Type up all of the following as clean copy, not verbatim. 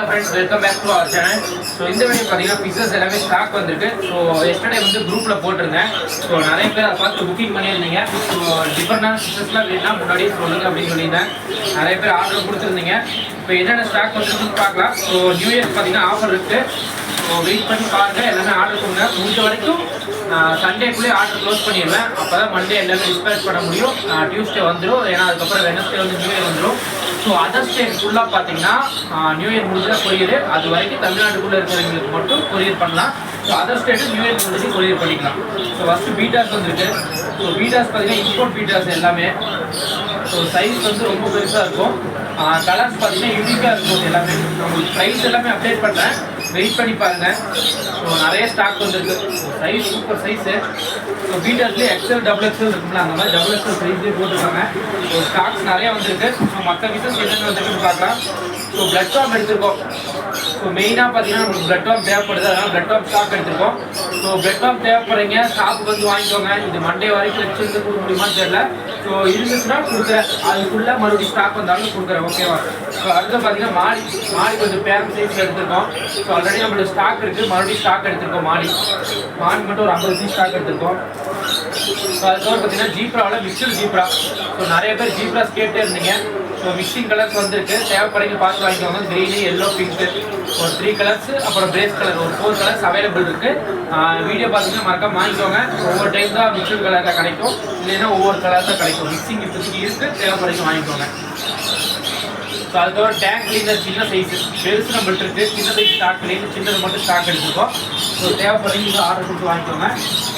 friends, welcome back to our channel. So இந்த video பாத்தீங்கன்னா pisses எல்லாமே ஸ்டாக் வந்திருக்கு. ஸோ எஸ்டர்டே வந்து குரூப்ல போட்டிருந்தேன். ஸோ நிறைய பேர் அதை பார்த்து புக்கிங் பண்ணியிருந்தீங்க. ஸோ டிஃபரெண்டான பிசஸ்லாம் வேணும்னா முன்னாடியே சொல்லுங்க அப்படின்னு சொல்லியிருந்தேன். நிறைய பேர் ஆர்டர் கொடுத்துருந்தீங்க. இப்போ என்னென்ன ஸ்டாக் வந்துருக்குன்னு பார்க்கலாம். ஸோ நியூ இயர் பார்த்தீங்கன்னா ஆஃபர் இருக்கு. ஸோ வெயிட் பண்ணி பாருங்க, எல்லாமே ஆர்டர் கொடுங்க. முடிஞ்ச வரைக்கும் சண்டேக்குள்ளே ஆர்டர் க்ளோஸ் பண்ணிடுவேன். அப்போ தான் மண்டே எல்லாமே டிஸ்பேச் பண்ண முடியும். டியூஸ்டே வந்துடும், ஏன்னா அதுக்கப்புறம் வெனஸ்டே வந்து நியூ இயர் வந்துடும். ஸோ அதர் ஸ்டேட் ஃபுல்லாக பார்த்தீங்கன்னா நியூ இயர் முடிஞ்சா கொரியர், அது வரைக்கும் தமிழ்நாட்டுக்குள்ளே இருக்கிறவங்களுக்கு மட்டும் கொரியர் பண்ணலாம். So other state new year முடிஞ்சு கொரியர் பண்ணிக்கலாம். ஸோ ஃபஸ்ட்டு பீட்டாஸ் வந்துருக்கு. ஸோ பீட்டாஸ் பார்த்தீங்கன்னா இம்போர்ட் பீட்டாஸ் எல்லாமே. ஸோ சைஸ் வந்து ரொம்ப பெருசாக இருக்கும். கலர்ஸ் பார்த்தீங்கன்னா யூனிக்காக இருக்கும் எல்லாமே. உங்களுக்கு ப்ரைஸ் எல்லாமே அப்டேட் பண்ணுறேன், வெயிட் பண்ணி பாருங்கள். ஸோ நிறைய ஸ்டாக் வந்துருக்கு. So size super size. So பீட்டாஸ்லேயே எக்ஸல் டபுள் எக்ஸல் இருக்குல்ல, அந்த மாதிரி டபுள் எக்ஸல் சைஸ்லேயே போட்டுருக்காங்க. ஸோ ஸ்டாக்ஸ் நிறையா வந்துருக்கு. ஸோ மற்ற பீசஸ் என்னென்ன வந்துருக்குன்னு பார்க்கலாம். ஸோ பிளட் டாப் எடுத்திருக்கோம். ஸோ மெயினாக பார்த்தீங்கன்னா உங்களுக்கு பிளட் டாப் தேவைப்படுது, அதனால் பிளட் டாப் ஸ்டாக் எடுத்திருக்கோம். ஸோ பிளட் டாப் தேவைப்படுறீங்க, ஷாப்புக்கு வந்து வாங்கிக்கோங்க. இது மண்டே வரைக்கும் வச்சுருந்து கொடுக்க முடியுமான்னு தெரியல. ஸோ இருந்துச்சுன்னா கொடுக்குறேன், அதுக்குள்ளே மறுபடியும் ஸ்டாக் வந்தாலும் கொடுக்குறேன், ஓகேவா? ஸோ அடுத்து பார்த்தீங்கன்னா மாடி கொஞ்சம் பேரம் சைஸில் எடுத்திருக்கோம். ஸோ ஆல்ரெடி நம்மளோட ஸ்டாக் இருக்குது, மறுபடியும் ஸ்டாக் எடுத்திருக்கோம். மாடி மட்டும் ஒரு 50 பீஸ் ஸ்டாக் எடுத்திருக்கோம். ஸோ அதுக்கப்புறம் பார்த்தீங்கன்னா ஜீப்ராவில் மிக்சர் ஜீப்ரா. ஸோ நிறைய பேர் ஜீப்ராஸ் கேட்டே இருந்தீங்க. ஸோ மிக்சிங் கலர்ஸ் வந்துருக்கு, தேவைப்படுறீங்க பார்த்து வாங்கிக்கோங்க. க்ரீனு, எல்லோ, பிங்க்கு, ஒரு 3 கலர்ஸ், அப்புறம் பிரேஸ் கலர் ஒரு 4 கலர்ஸ் அவைலபிள் இருக்குது. வீடியோ பார்த்தீங்கன்னா மறக்காம வாங்கிக்கோங்க. ஒவ்வொரு டைம் தான் மிக்சர் கலரில் கிடைக்கும், இல்லைன்னா ஒவ்வொரு கலர் தான் கிடைக்கும். மிக்சிங் இப்போதைக்கு இருக்குது, தேவைப்படுறீங்க வாங்கிக்கோங்க. ஸோ அதுக்கப்புறம் டேங்க் கிளீனர் சின்ன சைஸு, பெருசு நம்மள்ட்ட இருக்குது. சின்ன சைஸ் ஸ்டாக் கிளீனர், சின்னது மட்டும் ஸ்டாக் எடுத்துருக்கோம். ஸோ தேவைப்படுறீங்க ஆர்டர் கொடுத்து வாங்கிக்கோங்க.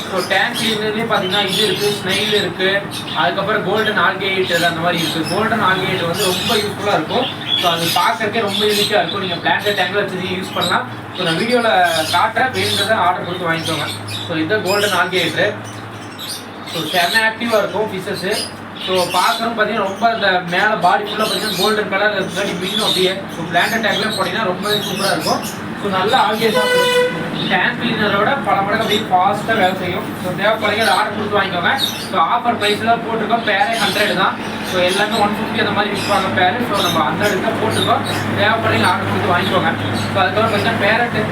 ஸோ டேங்க் கிளீனர்லேயே பார்த்தீங்கன்னா இது இருக்குது, ஸ்னைல் இருக்குது, அதுக்கப்புறம் கோல்டன் ஆல்கேட் அந்த மாதிரி இருக்குது. கோல்டன் ஆல்கேட் வந்து ரொம்ப யூஸ்ஃபுல்லாக இருக்கும். ஸோ அது பார்க்கறதுக்கே ரொம்ப யூனிக்காக இருக்கும். நீங்கள் பிளான்ட் டேங்கில் வச்சு யூஸ் பண்ணலாம். ஸோ நான் வீடியோவில் காட்டுறேன், வேணுன்றதை ஆர்டர் கொடுத்து வாங்கிக்கோங்க. ஸோ இதுதான் கோல்டன் ஆல்கேட்டு. ஸோ செம்ம ஆக்டிவாக இருக்கும் ஃபிஷஸு. ஸோ பார்க்குறோம் பார்த்தீங்கன்னா ரொம்ப அந்த மேலே பாடி ஃபுல்லாக பார்த்தீங்கன்னா கோல்டன் கலர் இருக்காடி மீனும் அப்படியே. ஸோ பிளான்ட் டேங்க்லேயும் போட்டிங்கன்னா ரொம்பவே சூப்பராக இருக்கும். ஸோ நல்லா ஆல்கேட்டாக டேங்க் கிளீனரோட பல மடங்கு அப்படியே ஃபாஸ்ட்டாக வேலை செய்யும். ஸோ தேவைப்படுறீங்க அதை ஆர்டர் கொடுத்து வாங்கிக்கோங்க. ஸோ ஆஃபர் ப்ரைஸ்லாம் போட்டிருக்கோம். பேரே 100 தான். ஸோ எல்லாமே 150 அந்த மாதிரி விற்பாங்க பேரு. ஸோ நம்ம 100 தான் போட்டிருக்கோம். தேவைப்படுறீங்க ஆர்டர் கொடுத்து வாங்கிக்கோங்க. ஸோ அதுக்கப்புறம் பார்த்தீங்கன்னா பேரட்டு.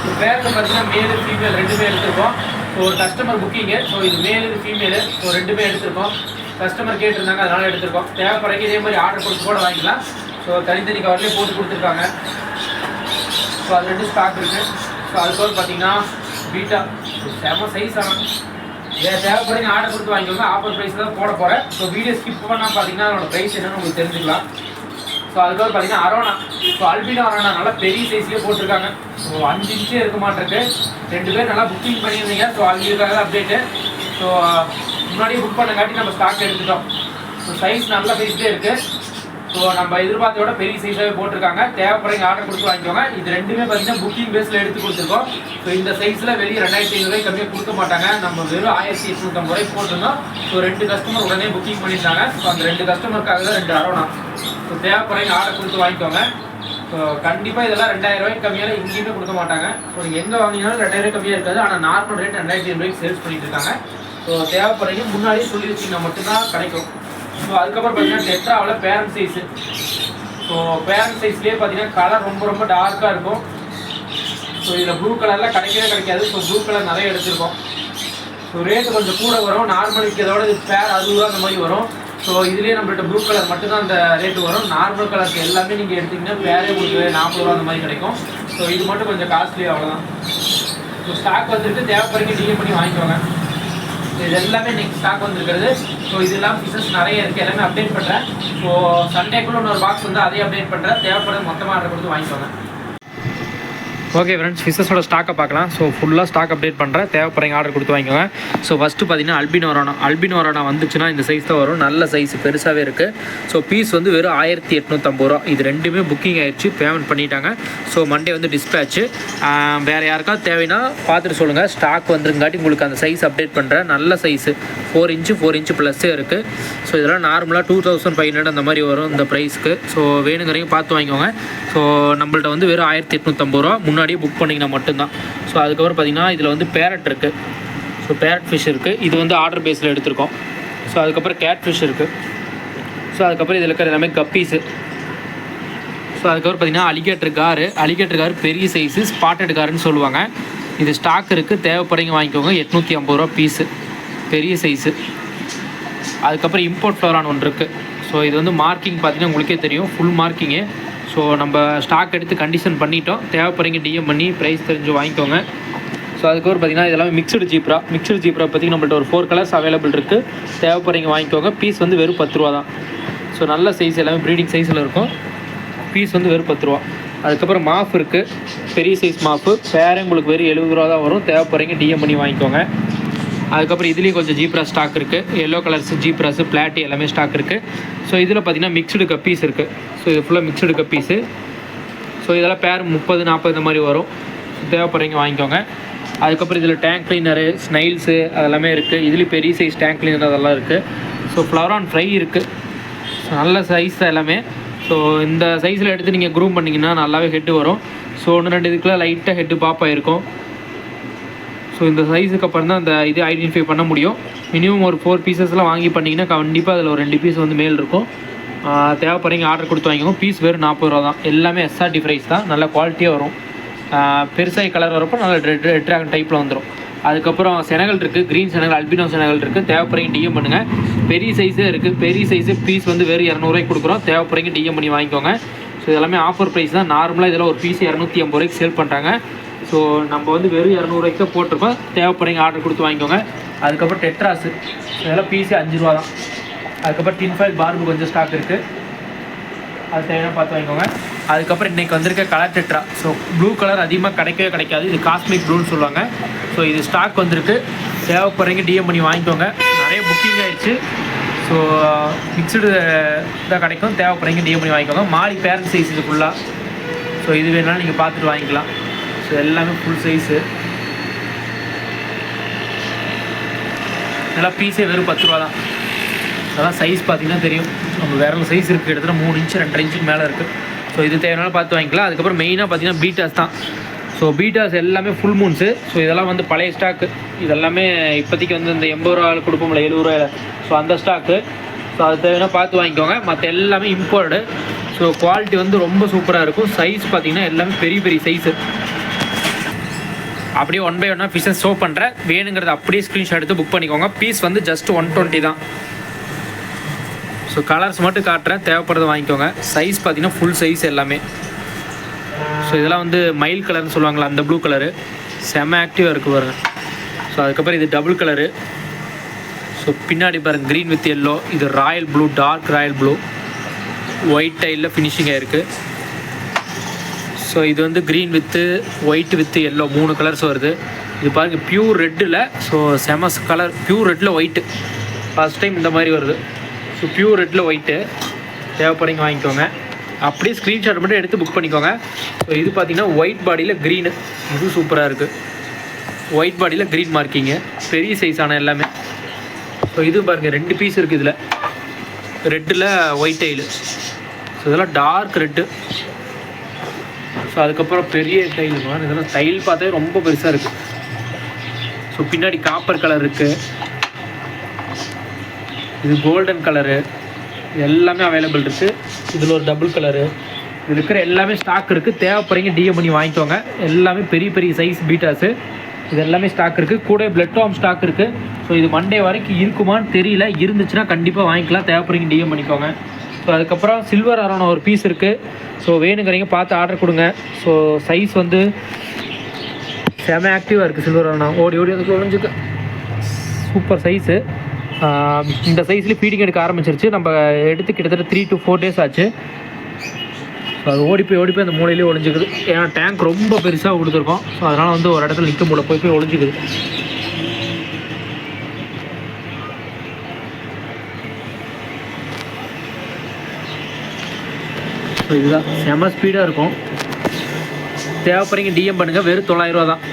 ஸோ பேரட்டு பார்த்தீங்கன்னா மேலு ஃபீமேல் ரெண்டுமே எடுத்திருக்கோம். ஸோ ஒரு கஸ்டமர் புக்கிங்கு. ஸோ இது மேலு இது ஃபீமேலு. ஸோ ரெண்டுமே எடுத்திருக்கோம். கஸ்டமர் கேட்டிருந்தாங்க, அதனால் எடுத்திருக்கோம். தேவைப்படுறீங்க இதே மாதிரி ஆர்டர் கொடுத்து கூட வாங்கிக்கலாம். ஸோ தனித்தனி கவர்லேயே போட்டு கொடுத்துருக்காங்க. ஸோ அது 2 ஸ்டாக் இருக்குது. ஸோ அதுக்கப்புறம் பார்த்தீங்கன்னா பீட்டா செம சைஸ். ஆனால் தேவைப்படுறீங்க ஆர்டர் கொடுத்து வாங்கிக்கோங்க. ஆஃபர் ப்ரைஸ் தான் போட போகிறேன். ஸோ வீடியோ ஸ்கிப் பண்ணால் பார்த்தீங்கன்னா அதோட ப்ரைஸ் என்னன்னு உங்களுக்கு தெரிஞ்சுக்கலாம். ஸோ அதுக்கப்புறம் பார்த்தீங்கன்னா அரோனா. ஸோ அல்பினோ அரோனா நல்லா பெரிய சைஸ்லேயே போட்டிருக்காங்க. ஸோ 5 இன்ச்சே இருக்க மாட்டிருக்கு. 2 பேர் நல்லா புக்கிங் பண்ணியிருந்தீங்க. ஸோ அவங்களுக்காக அப்டேட்டு. ஸோ முன்னாடியே புக் பண்ணங்காட்டி நம்ம ஸ்டாக் எடுத்துட்டோம். ஸோ சைஸ் நல்ல சைஸ்லேயே இருக்குது. ஸோ நம்ம எதிர்பார்த்தோட பெரிய சைஸாகவே போட்டிருக்காங்க. தேவைப்படுறீங்க ஆர்டர் கொடுத்து வாங்கிக்கோங்க. இது ரெண்டுமே பார்த்தீங்கன்னா புக்கிங் பேஸில் எடுத்து கொடுத்துருக்கோம். ஸோ இந்த சைஸில் வெளியே 2500 கம்மியாக கொடுக்க மாட்டாங்க. நம்ம வெறும் 1850 போட்டிருந்தோம். ஸோ 2 கஸ்டமர் உடனே புக்கிங் பண்ணியிருந்தாங்க. ஸோ அந்த 2 கஸ்டமருக்காக தான் 2 அரோனா. ஸோ தேவைப்படுறீங்க ஆர்டர் கொடுத்து வாங்கிக்கோங்க. ஸோ கண்டிப்பாக இதெல்லாம் 2000 கம்மியாக எங்கேயுமே கொடுக்க மாட்டாங்க. ஸோ நீங்கள் எங்கே வாங்கினாலும் 2000 கம்மியாக இருக்காது. ஆனால் நார்மல் ரேட் 2500 சேல்ஸ் பண்ணிட்டு இருக்காங்க. ஸோ தேவைப்படுறீங்க முன்னாடியே சொல்லி வச்சிங்கன்னா மட்டும்தான் கிடைக்கும். ஸோ அதுக்கப்புறம் பார்த்தீங்கன்னா டெட்ராவில் பேரண்ட் சைஸு. ஸோ பேரண்ட் சைஸ்லேயே பார்த்தீங்கன்னா கலர் ரொம்ப ரொம்ப டார்க்காக இருக்கும். ஸோ இதில் ப்ளூ கலரில் கிடைக்காது. ஸோ ப்ளூ கலர் நிறைய எடுத்துருக்கோம். ஸோ ரேட்டு கொஞ்சம் கூட வரும். நார்மல் விற்கிறதோட இது பேர் 60 ரூபா அந்த மாதிரி வரும். ஸோ இதுலேயே நம்மள்ட்ட ப்ளூ கலர் மட்டும்தான் அந்த ரேட்டு வரும். நார்மல் கலருக்கு எல்லாமே நீங்கள் எடுத்திங்கன்னா பேரே உங்களுக்கு 40 ரூபா அந்த மாதிரி கிடைக்கும். ஸோ இது மட்டும் கொஞ்சம் காஸ்ட்லி, அவ்வளோதான். ஸோ ஸ்டாக் வந்துட்டு தேவைப்படுறீங்க டிஎம் பண்ணி வாங்கிக்கோங்க. இது எல்லாமே நெக்ஸ்ட் ஸ்டாக் வந்துருக்கிறது. ஸோ இதெல்லாம் பிசஸ் நிறைய இருக்குது, எல்லாமே அப்டேட் பண்ணுறேன். ஸோ சண்டேக்குள்ளே இன்னொரு பாக்ஸ் வந்து அதையும் அப்டேட் பண்ணுறேன். தேவைப்படுறது மொத்தமாக ஆர்டர் கொடுத்து வாங்கிக்கோங்க. ஓகே ஃப்ரெண்ட்ஸ், ஃபிஷஸோட ஸ்டாக்கை பார்க்கலாம். ஸோ ஃபுல்லாக ஸ்டாக் அப்டேட் பண்ணுறேன். தேவைப்படுறீங்க ஆர்டர் கொடுத்து வாங்கிக்கோங்க. ஸோ ஃபஸ்ட்டு பார்த்தீங்கன்னா அல்பினோ அரோனா வந்துச்சுன்னா இந்த சைஸ் தான் வரும். நல்ல சைஸ் பெருசாகவே இருக்குது. ஸோ பீஸ் வந்து வெறும் 1850 ரூபா. இது ரெண்டுமே புக்கிங் ஆகிடுச்சு, பேமெண்ட் பண்ணிட்டாங்க. ஸோ மண்டே வந்து டிஸ்பேட்ச்சு. வேறு யாருக்காவது தேவைன்னா பார்த்துட்டு சொல்லுங்கள். ஸ்டாக் வந்துருங்காட்டி உங்களுக்கு அந்த சைஸ் அப்டேட் பண்ணுறேன். நல்ல சைஸு 4 இன்ச்சு ப்ளஸ்ஸே இருக்குது. ஸோ இதெல்லாம் நார்மலாக 2500 அந்த மாதிரி வரும் இந்த ப்ரைஸ்க்கு. ஸோ வேணுங்கிறீங்க பார்த்து வாங்கிக்கோங்க. ஸோ நம்மள்ட்ட வந்து வெறும் 1850 ரூபா. முன்னாடியே புக் பண்ணிங்கன்னா மட்டும்தான். ஸோ அதுக்கப்புறம் பார்த்தீங்கன்னா இதில் வந்து பேரட் இருக்குது. ஸோ பேரட் ஃபிஷ் இருக்குது. இது வந்து ஆர்டர் பேஸில் எடுத்திருக்கோம். ஸோ அதுக்கப்புறம் கேட் ஃபிஷ் இருக்குது. ஸோ அதுக்கப்புறம் இதில் இருக்கிற எல்லாமே கப்பீஸு. ஸோ அதுக்கப்புறம் பார்த்திங்கன்னா அலிகேட்டர் காரு பெரிய சைஸு ஸ்பாட்டட் காருன்னு சொல்லுவாங்க. இது ஸ்டாக் இருக்குது, தேவைப்படுறீங்க வாங்கிக்கோங்க. 850 ரூபா பீஸு, பெரிய சைஸு. அதுக்கப்புறம் இம்போர்ட் ஃப்ளோரான் ஒன்று இருக்குது. ஸோ இது வந்து மார்க்கிங் பார்த்தீங்கன்னா உங்களுக்கே தெரியும், ஃபுல் மார்க்கிங்கு. ஸோ நம்ம ஸ்டாக் எடுத்து கண்டிஷன் பண்ணிட்டோம், தேவைப்படுறீங்க டிஎம் பண்ணி ப்ரைஸ் தெரிஞ்சு வாங்கிக்கோங்க. ஸோ அதுக்கப்புறம் பார்த்திங்கன்னா இதெல்லாமே மிக்சடு ஜீப்ரா பார்த்திங்கன்னா நம்மள்ட்ட ஒரு 4 கலர்ஸ் அவைலபிள் இருக்குது, தேவைப்படுறீங்க வாங்கிக்கோங்க. பீஸ் வந்து வெறும் 10 ரூபா தான். ஸோ நல்ல சைஸ், எல்லாமே ப்ரீடிங் சைஸில் இருக்கும். பீஸ் வந்து வெறும் 10 ரூபா. அதுக்கப்புறம் மாஃப் இருக்குது, பெரிய சைஸ் மாஃபு, பேரே உங்களுக்கு வெறும் 70 ரூபா தான் வரும், தேவைப்படுறீங்க டிஎம் பண்ணி வாங்கிக்கோங்க. அதுக்கப்புறம் இதுலேயும் கொஞ்சம் ஜீப்ரா ஸ்டாக் இருக்குது, எல்லோ கலர்ஸ் ஜீப்ராஸு பிளாட்டி எல்லாமே ஸ்டாக் இருக்குது. ஸோ இதில் பார்த்திங்கன்னா மிக்சடு கப்பீஸ் இருக்குது. ஸோ இது ஃபுல்லாக மிக்சடு கப்பீஸு. ஸோ இதெல்லாம் பேர் 30, 40 இந்த மாதிரி வரும், தேவைப்படுறீங்க வாங்கிக்கோங்க. அதுக்கப்புறம் இதில் டேங்க் கிளீனரு, ஸ்னைல்ஸு அதெல்லாமே இருக்குது. இதுலேயும் பெரிய சைஸ் டேங்க் கிளீனர் அதெல்லாம் இருக்குது. ஸோ ஃப்ளவரான் ஃப்ரை இருக்குது. ஸோ நல்ல சைஸ் தான் எல்லாமே. ஸோ இந்த சைஸில் எடுத்து நீங்கள் க்ரூம் பண்ணிங்கன்னா நல்லாவே ஹெட்டு வரும். ஸோ 1-2 இதுக்குலாம் லைட்டாக ஹெட்டு பாப்பாக இருக்கும். ஸோ இந்த சைஸுக்கு அப்புறம் தான் அந்த இது ஐடென்டிஃபை பண்ண முடியும். மினிமம் ஒரு 4 பீசஸ்லாம் வாங்கி பண்ணிங்கன்னா கண்டிப்பாக அதில் ஒரு 2 பீஸ் வந்து மேல் இருக்கும். தேவைப்படுறீங்க ஆர்டர் கொடுத்து வாங்கிக்கோங்க. பீஸ் வெறும் 40 ரூபா தான். எல்லாமே எஸ்ஆர்டி ப்ரைஸ் தான், நல்ல குவாலிட்டியாக வரும். பெருசாக கலர் வரப்போ நல்ல ரெட் ட்ராகன் டைப்பில் வந்துடும். அதுக்கப்புறம் செனகல் இருக்குது, க்ரீன் செனகல், அல்பினோ செனகல் இருக்குது, தேவைப்படுறீங்க டிஎம் பண்ணுங்கள். பெரிய சைஸே இருக்குது, பெரிய சைஸு பீஸ் வந்து வெறும் 200 ரூபாய்க்கு கொடுக்குறோம், தேவைப்படுறீங்க டிஎம் பண்ணி வாங்கிக்கோங்க. ஸோ இதெல்லாமே ஆஃபர் ப்ரைஸ் தான். நார்மலாக இதில் ஒரு பீஸ் 250 ரூபாய்க்கு சேல் பண்ணுறாங்க. ஸோ நம்ம வந்து வெறும் 200 ரூபாய்க்கு போட்டிருக்கோம், தேவைப்படுறீங்க ஆர்டர் கொடுத்து வாங்கிக்கோங்க. அதுக்கப்புறம் டெட்ராஸு, இதெல்லாம் பீஸே 5 ரூபா தான். அதுக்கப்புறம் டின்ஃபாயில் பார்பு கொஞ்சம் ஸ்டாக் இருக்குது, அது தேவையான பார்த்து வாங்கிக்கோங்க. அதுக்கப்புறம் இன்றைக்கி வந்திருக்க colour tetra. So blue colour அதிகமாக கிடைக்காது, இது காஸ்மிக் ப்ளூன்னு சொல்லுவாங்க. ஸோ இது ஸ்டாக் வந்திருக்கு, தேவைப்படுறீங்க டிஎம் பண்ணி வாங்கிக்கோங்க. நிறைய புக்கிங் ஆகிடுச்சு. ஸோ மிக்சடு தான் கிடைக்கும், தேவைப்படுறீங்க டிஎம் பண்ணி வாங்கிக்கோங்க. மாலி பேரண்ட் சைஸ் இது ஃபுல்லாக. ஸோ இது வேணாலும் நீங்கள் பார்த்துட்டு வாங்கிக்கலாம். ஸோ எல்லாமே ஃபுல் சைஸு. இதெல்லாம் பீஸே வெறும் 10 ரூபா தான். அதெல்லாம் சைஸ் பார்த்திங்கன்னா தெரியும், நம்ம விரல் சைஸ் இருக்குது, கிட்டத்தட்ட 3 இன்ச்சு 2.5 இன்ச்சுக்கு மேலே இருக்குது. ஸோ இது தேவையானாலும் பார்த்து வாங்கிக்கலாம். அதுக்கப்புறம் மெயினாக பார்த்திங்கன்னா பீட்டாஸ் தான். ஸோ பீட்டாஸ் எல்லாமே ஃபுல் மூன்ஸு. ஸோ இதெல்லாம் வந்து பழைய ஸ்டாக்கு, இதெல்லாமே இப்போதைக்கு வந்து இந்த 80 ரூபா கொடுப்போம்ல, 70 ரூபாயில். ஸோ அந்த ஸ்டாக்கு. ஸோ அது தேவைன்னா பார்த்து வாங்கிக்கோங்க. மற்ற எல்லாமே இம்போர்டு. ஸோ குவாலிட்டி வந்து ரொம்ப சூப்பராக இருக்கும். சைஸ் பார்த்திங்கன்னா எல்லாமே பெரிய பெரிய சைஸு. அப்படியே 1 by 1 பீஸஸ் ஷோ பண்ணுறேன், வேணுங்கிறது அப்படியே ஸ்க்ரீன்ஷாட் எடுத்து புக் பண்ணிக்கோங்க. பீஸ் வந்து ஜஸ்ட் 120 தான். ஸோ கலர்ஸ் மட்டும் காட்டுறேன், தேவைப்படுறத வாங்கிக்கோங்க. சைஸ் பார்த்தீங்கன்னா ஃபுல் சைஸ் எல்லாமே. ஸோ இதெல்லாம் வந்து மைல் கலர்னு சொல்லுவாங்களா, அந்த ப்ளூ கலரு செம்ம ஆக்டிவாக இருக்குது பாருங்கள். ஸோ அதுக்கப்புறம் இது டபுள் கலரு. ஸோ பின்னாடி பாருங்கள் க்ரீன் வித் எல்லோ, இது royal blue, dark royal blue, white டைலில் ஃபினிஷிங்காக இருக்குது. ஸோ இது வந்து green with white with yellow 3 colours வருது. இது பாருங்கள் பியூர் ரெட்டில். ஸோ செம கலர், பியூர் ரெட்டில் ஒயிட்டு ஃபஸ்ட் டைம் இந்த மாதிரி வருது. ஸோ பியூர் ரெட்டில் ஒயிட்டு, தேவைப்படுறீங்க வாங்கிக்கோங்க. அப்படியே ஸ்க்ரீன்ஷாட் மட்டும் எடுத்து புக் பண்ணிக்கோங்க. ஸோ இது பார்த்திங்கன்னா ஒயிட் பாடியில் க்ரீனு, இது சூப்பராக இருக்குது. ஒயிட் பாடியில் க்ரீன் மார்க்கிங்கு, பெரிய சைஸான எல்லாமே. ஸோ இது பாருங்கள் 2 பீஸ் இருக்குது இதில், ரெட்டில் ஒயிட் டைலு. ஸோ இதெல்லாம் டார்க் ரெட்டு. ஸோ அதுக்கப்புறம் பெரிய டைல், இதெல்லாம் டைல் பார்த்தாவே ரொம்ப பெருசாக இருக்குது. ஸோ பின்னாடி காப்பர் கலர் இருக்குது, இது கோல்டன் கலரு, எல்லாமே அவைலபிள் இருக்குது. இதில் ஒரு டபுள் கலரு, இதில் இருக்கிற எல்லாமே ஸ்டாக் இருக்குது, தேவைப்படுறீங்க டிஎம் பண்ணி வாங்கிக்கோங்க. எல்லாமே பெரிய பெரிய சைஸ் பீட்டாஸு, இது எல்லாமே ஸ்டாக் இருக்குது. கூட பிளட் வார்ம் ஸ்டாக் இருக்குது. ஸோ இது மண்டே வரைக்கும் இருக்குமான்னு தெரியல, இருந்துச்சுன்னா கண்டிப்பாக வாங்கிக்கலாம், தேவைப்படுறீங்க டிஎம் பண்ணிக்கோங்க. ஸோ அதுக்கப்புறம் சில்வர் அரோனா ஒரு பீஸ் இருக்குது. ஸோ வேணுங்கிறீங்க பார்த்து ஆர்டர் கொடுங்க. ஸோ சைஸ் வந்து செம ஆக்டிவாக இருக்குது. சில்வர் அரோனா ஓடி அதுக்கு ஒழிஞ்சுக்கு சூப்பர் சைஸு. இந்த சைஸ்லேயே ஃபீடிங் எடுக்க ஆரம்பிச்சிருச்சு. நம்ம எடுத்து கிட்டத்தட்ட 3 to 4 days ஆச்சு. ஸோ அது ஓடி போய் அந்த மூலையிலே ஒழிஞ்சிக்குது. ஏன்னா டேங்க் ரொம்ப பெருசாக கொடுத்துருக்கோம். ஸோ அதனால் வந்து ஒரு இடத்துல நிற்க முடியல, போய் ஒழிஞ்சிக்குது. ஸோ இதுதான் செம ஸ்பீடாக இருக்கும், தேவைப்படுறீங்க டிஎம் பண்ணுங்கள். வெறும் 900 ரூபா தான்.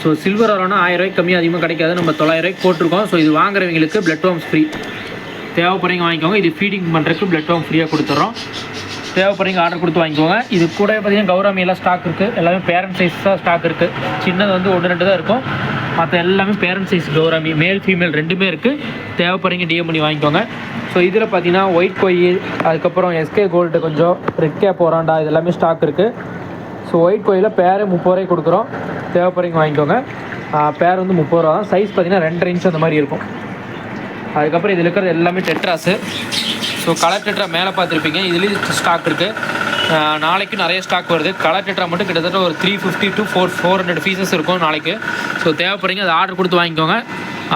ஸோ சில்வர் அரோனா 1000 ரூபாய்க்கு கம்மியாக அதிகமாக கிடைக்காது, நம்ம 900 ரூபாய்க்கு போட்டிருக்கோம். ஸோ இது வாங்குறவங்களுக்கு பிளட் வார்ம்ஸ் ஃப்ரீ, தேவைப்படுறீங்க வாங்கிக்கோங்க. இது ஃபீடிங் பண்ணுறதுக்கு பிளட் வார்ம் ஃப்ரீயாக கொடுத்துட்றோம், தேவைப்படுறீங்க ஆர்டர் கொடுத்து வாங்கிக்கோங்க. இது கூட பார்த்தீங்கன்னா கௌராமி எல்லாம் ஸ்டாக் இருக்குது, எல்லாமே பேரண்ட் சைஸ் தான் ஸ்டாக் இருக்குது. சின்னது வந்து 1-2 தான் இருக்கும். மற்ற எல்லாமே parent size gourami male female ரெண்டுமே இருக்குது. தேவைப்படுறீங்க டிஎம் பண்ணி வாங்கிக்கோங்க. ஸோ இதில் பார்த்தீங்கன்னா ஒயிட் கொய், அதுக்கப்புறம் எஸ்கே கோல்டு, கொஞ்சம் ரெட் கேப் ஒராண்டா இது எல்லாமே ஸ்டாக் இருக்குது. ஸோ ஒயிட் கோயிலில் பேர் 30 ரூபாய்க்கு கொடுக்குறோம். தேவைப்படுறீங்க வாங்கிக்கோங்க. பேர் வந்து 30 ரூபா தான். சைஸ் பார்த்தீங்கன்னா 2.5 இன்ச் அந்த மாதிரி இருக்கும். அதுக்கப்புறம் இதில் இருக்கிறது எல்லாமே டெட்ராஸு. ஸோ கலர் டெட்ரா மேலே பார்த்துருப்பீங்க, இதுலேயும் ஸ்டாக் இருக்குது. நாளைக்கு நிறைய ஸ்டாக் வருது. கலர் டெட்ரா மட்டும் கிட்டத்தட்ட ஒரு 350 to 400 பீசஸ் இருக்கும் நாளைக்கு. ஸோ தேவைப்படுறீங்க அதை ஆர்டர் கொடுத்து வாங்கிக்கோங்க.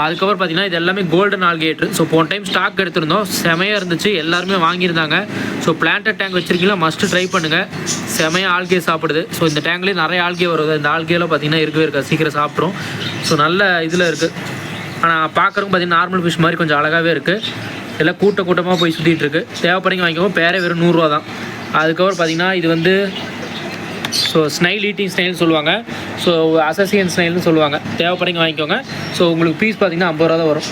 அதுக்கப்புறம் பார்த்தீங்கன்னா இது எல்லாமே கோல்டன் ஆல்கேட்ரு. ஸோ போன டைம் ஸ்டாக் எடுத்திருந்தோம், செமையாக இருந்துச்சு, எல்லாருமே வாங்கியிருந்தாங்க. ஸோ பிளான்டட் டேங்க் வச்சுருக்கீங்களா, மஸ்ட்டு ட்ரை பண்ணுங்கள். செமையாக ஆல்கே சாப்பிடுது. ஸோ இந்த டேங்க்லேயே நிறைய ஆல்கே வருது. இந்த ஆல்கேலாம் பார்த்தீங்கன்னா இருக்கவே இருக்காது, சீக்கிரம் சாப்பிட்ரும். ஸோ நல்ல இதில் இருக்குது. ஆனால் பார்க்குறவங்க பார்த்தீங்கன்னா நார்மல் ஃபிஷ் மாதிரி கொஞ்சம் அழகாகவே இருக்குது. எல்லாம் கூட்டமாக போய் சுற்றிட்டு இருக்குது. தேவைப்படுறீங்க வாங்கிக்கோங்க. பேரே வெறும் 100 ரூபா தான். அதுக்கப்புறம் பார்த்தீங்கன்னா இது வந்து ஸோ ஸ்னைல் ஈட்டிங் ஸ்னைல்னு சொல்லுவாங்க. ஸோ அசசியன் ஸ்னைல்னு சொல்லுவாங்க. தேவைப்படுறீங்க வாங்கிக்கோங்க. ஸோ உங்களுக்கு பீஸ் பார்த்தீங்கன்னா 50 ரூபா தான் வரும்.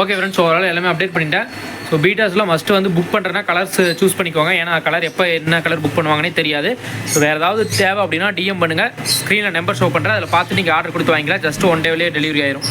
ஓகே ஃப்ரெண்ட்ஸ், ஸோ ஓவரால் எல்லாமே அப்டேட் பண்ணிட்டேன். ஸோ பீட்டாஸ்லாம் மஸ்ட்டு வந்து புக் பண்ணுறேன்னா கலர்ஸ் சூஸ் பண்ணிக்கோங்க. ஏன்னா கலர் எப்போ என்ன கலர் புக் பண்ணுவாங்கன்னே தெரியாது. ஸோ வேறு ஏதாவது தேவை அப்படின்னா டிஎம் பண்ணுங்கள். ஸ்க்ரீனில் நம்பர் ஷோ பண்ணுறேன், அதில் பார்த்து நீங்கள் ஆர்டர் கொடுத்து வாங்கிக்கலாம். ஜஸ்ட் 1 டேவிலே டெலிவரி ஆயிரும்.